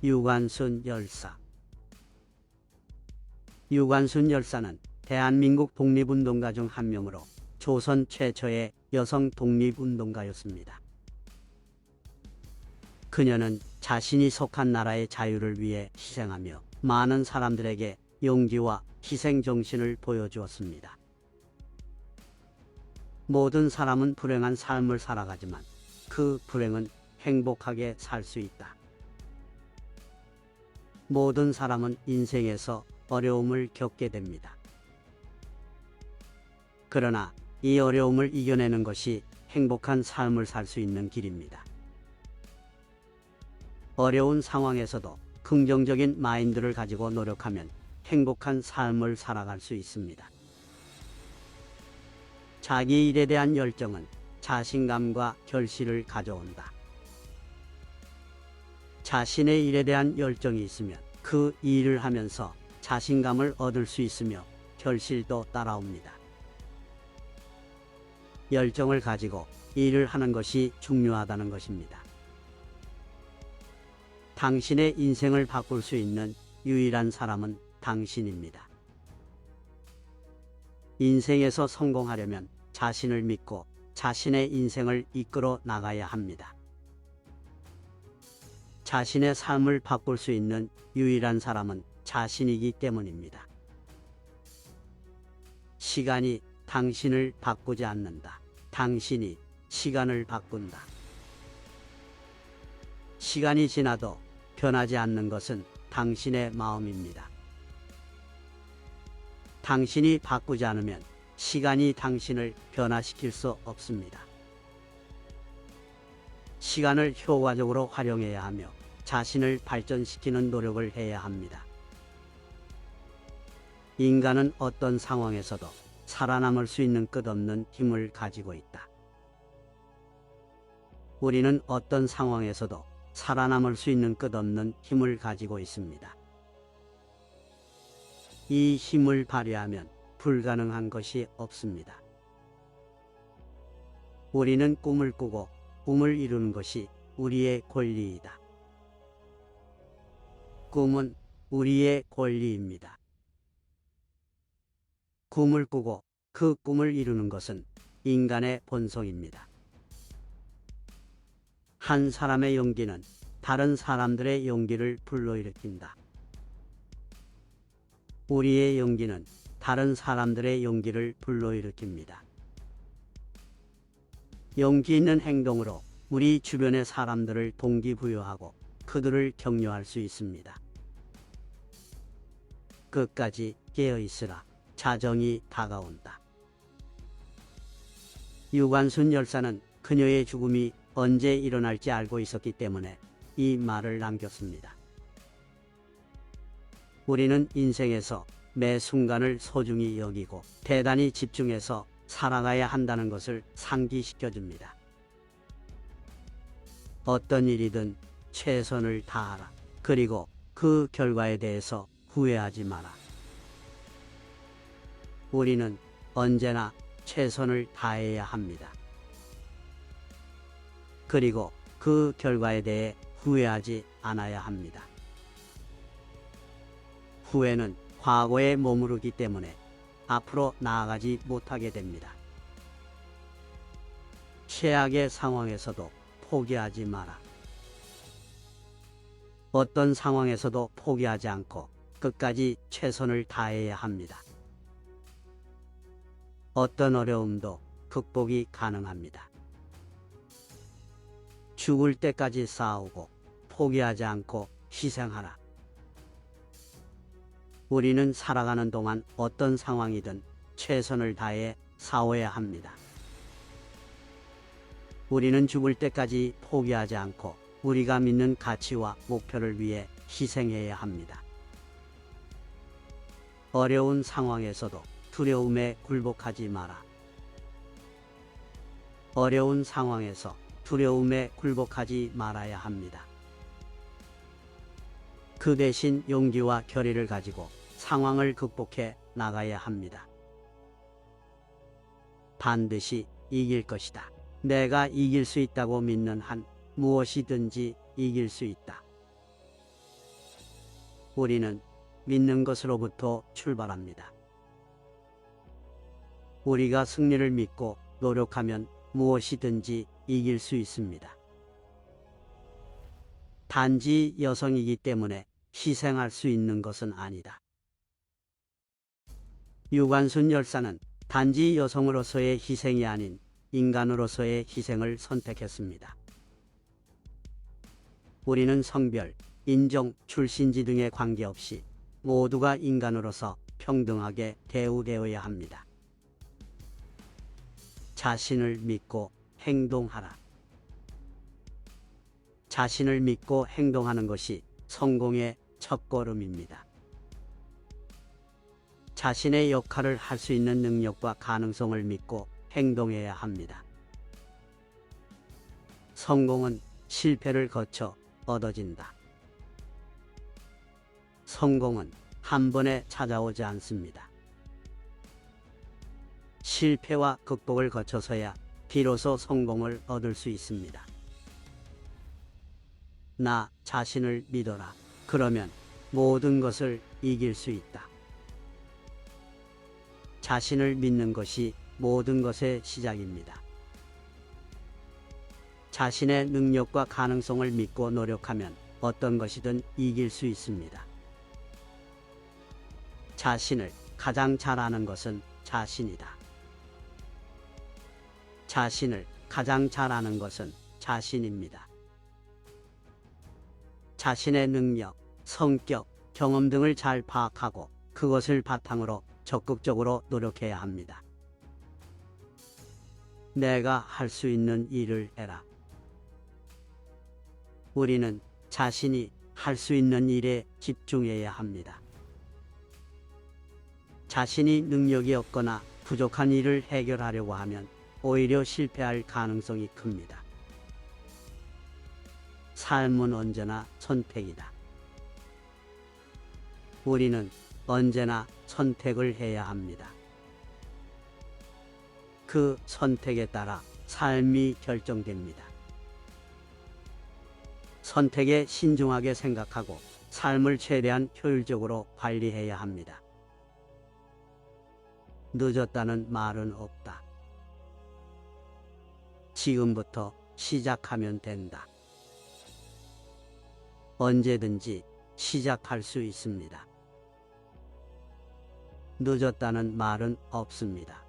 유관순 열사. 유관순 열사는 대한민국 독립운동가 중 한 명으로 조선 최초의 여성 독립운동가였습니다. 그녀는 자신이 속한 나라의 자유를 위해 희생하며 많은 사람들에게 용기와 희생 정신을 보여주었습니다. 모든 사람은 불행한 삶을 살아가지만 그 불행은 행복하게 살 수 있다. 모든 사람은 인생에서 어려움을 겪게 됩니다. 그러나 이 어려움을 이겨내는 것이 행복한 삶을 살 수 있는 길입니다. 어려운 상황에서도 긍정적인 마인드를 가지고 노력하면 행복한 삶을 살아갈 수 있습니다. 자기 일에 대한 열정은 자신감과 결실을 가져온다. 자신의 일에 대한 열정이 있으면 그 일을 하면서 자신감을 얻을 수 있으며 결실도 따라옵니다. 열정을 가지고 일을 하는 것이 중요하다는 것입니다. 당신의 인생을 바꿀 수 있는 유일한 사람은 당신입니다. 인생에서 성공하려면 자신을 믿고 자신의 인생을 이끌어 나가야 합니다. 자신의 삶을 바꿀 수 있는 유일한 사람은 자신이기 때문입니다. 시간이 당신을 바꾸지 않는다. 당신이 시간을 바꾼다. 시간이 지나도 변하지 않는 것은 당신의 마음입니다. 당신이 바꾸지 않으면 시간이 당신을 변화시킬 수 없습니다. 시간을 효과적으로 활용해야 하며 자신을 발전시키는 노력을 해야 합니다. 인간은 어떤 상황에서도 살아남을 수 있는 끝없는 힘을 가지고 있다. 우리는 어떤 상황에서도 살아남을 수 있는 끝없는 힘을 가지고 있습니다. 이 힘을 발휘하면 불가능한 것이 없습니다. 우리는 꿈을 꾸고 꿈을 이루는 것이 우리의 권리이다. 꿈은 우리의 권리입니다. 꿈을 꾸고 그 꿈을 이루는 것은 인간의 본성입니다. 한 사람의 용기는 다른 사람들의 용기를 불러일으킨다. 우리의 용기는 다른 사람들의 용기를 불러일으킵니다. 용기 있는 행동으로 우리 주변의 사람들을 동기부여하고 그들을 격려할 수 있습니다. 끝까지 깨어있으라. 자정이 다가온다. 유관순 열사는 그녀의 죽음이 언제 일어날지 알고 있었기 때문에 이 말을 남겼습니다. 우리는 인생에서 매 순간을 소중히 여기고 대단히 집중해서 살아가야 한다는 것을 상기시켜줍니다. 어떤 일이든 최선을 다하라. 그리고 그 결과에 대해서 후회하지 마라. 우리는 언제나 최선을 다해야 합니다. 그리고 그 결과에 대해 후회하지 않아야 합니다. 후회는 과거에 머무르기 때문에 앞으로 나아가지 못하게 됩니다. 최악의 상황에서도 포기하지 마라. 어떤 상황에서도 포기하지 않고 끝까지 최선을 다해야 합니다. 어떤 어려움도 극복이 가능합니다. 죽을 때까지 싸우고 포기하지 않고 희생하라. 우리는 살아가는 동안 어떤 상황이든 최선을 다해 싸워야 합니다. 우리는 죽을 때까지 포기하지 않고 우리가 믿는 가치와 목표를 위해 희생해야 합니다. 어려운 상황에서도 두려움에 굴복하지 마라. 어려운 상황에서 두려움에 굴복하지 말아야 합니다. 그 대신 용기와 결의를 가지고 상황을 극복해 나가야 합니다. 반드시 이길 것이다. 내가 이길 수 있다고 믿는 한 무엇이든지 이길 수 있다. 우리는 믿는 것으로부터 출발합니다. 우리가 승리를 믿고 노력하면 무엇이든지 이길 수 있습니다. 단지 여성이기 때문에 희생할 수 있는 것은 아니다. 유관순 열사는 단지 여성으로서의 희생이 아닌 인간으로서의 희생을 선택했습니다. 우리는 성별, 인종, 출신지 등에 관계없이 모두가 인간으로서 평등하게 대우되어야 합니다. 자신을 믿고 행동하라. 자신을 믿고 행동하는 것이 성공의 첫걸음입니다. 자신의 역할을 할 수 있는 능력과 가능성을 믿고 행동해야 합니다. 성공은 실패를 거쳐 얻어진다. 성공은 한 번에 찾아오지 않습니다. 실패와 극복을 거쳐서야 비로소 성공을 얻을 수 있습니다. 나 자신을 믿어라. 그러면 모든 것을 이길 수 있다. 자신을 믿는 것이 모든 것의 시작입니다. 자신의 능력과 가능성을 믿고 노력하면 어떤 것이든 이길 수 있습니다. 자신을 가장 잘 아는 것은 자신이다. 자신을 가장 잘 아는 것은 자신입니다. 자신의 능력, 성격, 경험 등을 잘 파악하고 그것을 바탕으로 적극적으로 노력해야 합니다. 내가 할 수 있는 일을 해라. 우리는 자신이 할 수 있는 일에 집중해야 합니다. 자신이 능력이 없거나 부족한 일을 해결하려고 하면 오히려 실패할 가능성이 큽니다. 삶은 언제나 선택이다. 우리는 언제나 선택을 해야 합니다. 그 선택에 따라 삶이 결정됩니다. 선택에 신중하게 생각하고 삶을 최대한 효율적으로 관리해야 합니다. 늦었다는 말은 없다. 지금부터 시작하면 된다. 언제든지 시작할 수 있습니다. 늦었다는 말은 없습니다.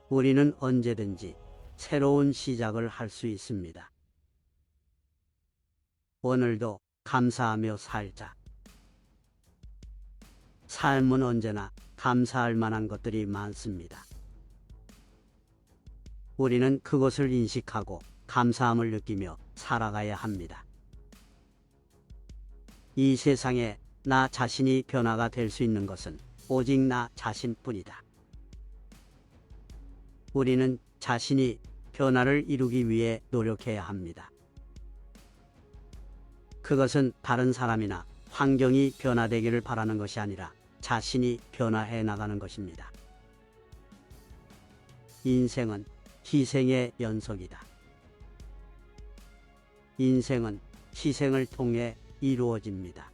우리는 언제든지 새로운 시작을 할 수 있습니다. 오늘도 감사하며 살자. 삶은 언제나 감사할 만한 것들이 많습니다. 우리는 그것을 인식하고 감사함을 느끼며 살아가야 합니다. 이 세상에 나 자신이 변화가 될 수 있는 것은 오직 나 자신뿐이다. 우리는 자신이 변화를 이루기 위해 노력해야 합니다. 그것은 다른 사람이나 환경이 변화되기를 바라는 것이 아니라 자신이 변화해 나가는 것입니다. 인생은 희생의 연속이다. 인생은 희생을 통해 이루어집니다.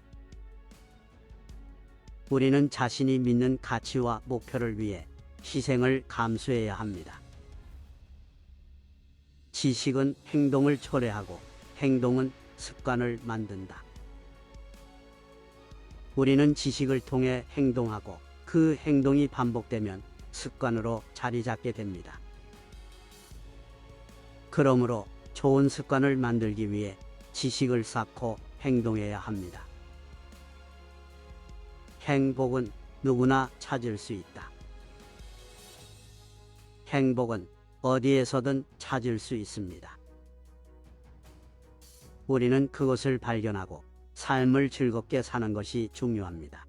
우리는 자신이 믿는 가치와 목표를 위해 희생을 감수해야 합니다. 지식은 행동을 초래하고 행동은 습관을 만든다. 우리는 지식을 통해 행동하고 그 행동이 반복되면 습관으로 자리 잡게 됩니다. 그러므로 좋은 습관을 만들기 위해 지식을 쌓고 행동해야 합니다. 행복은 누구나 찾을 수 있다. 행복은 어디에서든 찾을 수 있습니다. 우리는 그것을 발견하고 삶을 즐겁게 사는 것이 중요합니다.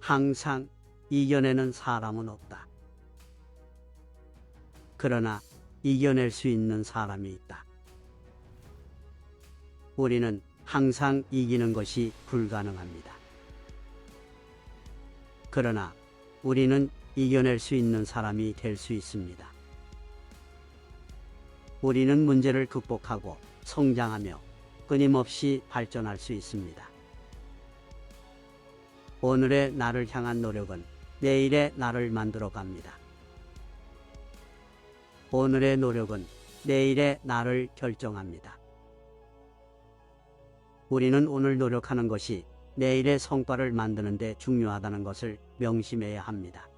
항상 이겨내는 사람은 없다. 그러나 이겨낼 수 있는 사람이 있다. 우리는 항상 이기는 것이 불가능합니다. 그러나 우리는 이겨낼 수 있는 사람이 될 수 있습니다. 우리는 문제를 극복하고 성장하며 끊임없이 발전할 수 있습니다. 오늘의 나를 향한 노력은 내일의 나를 만들어 갑니다. 오늘의 노력은 내일의 나를 결정합니다. 우리는 오늘 노력하는 것이 내일의 성과를 만드는 데 중요하다는 것을 명심해야 합니다.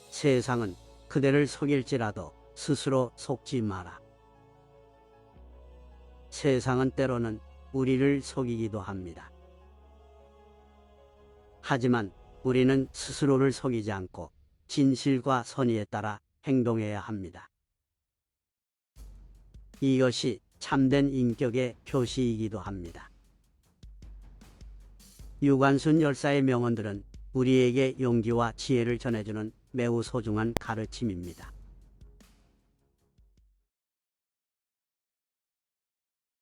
세상은 그대를 속일지라도 스스로 속지 마라. 세상은 때로는 우리를 속이기도 합니다. 하지만 우리는 스스로를 속이지 않고 진실과 선의에 따라 행동해야 합니다. 이것이 참된 인격의 표시이기도 합니다. 유관순 열사의 명언들은 우리에게 용기와 지혜를 전해주는 매우 소중한 가르침입니다.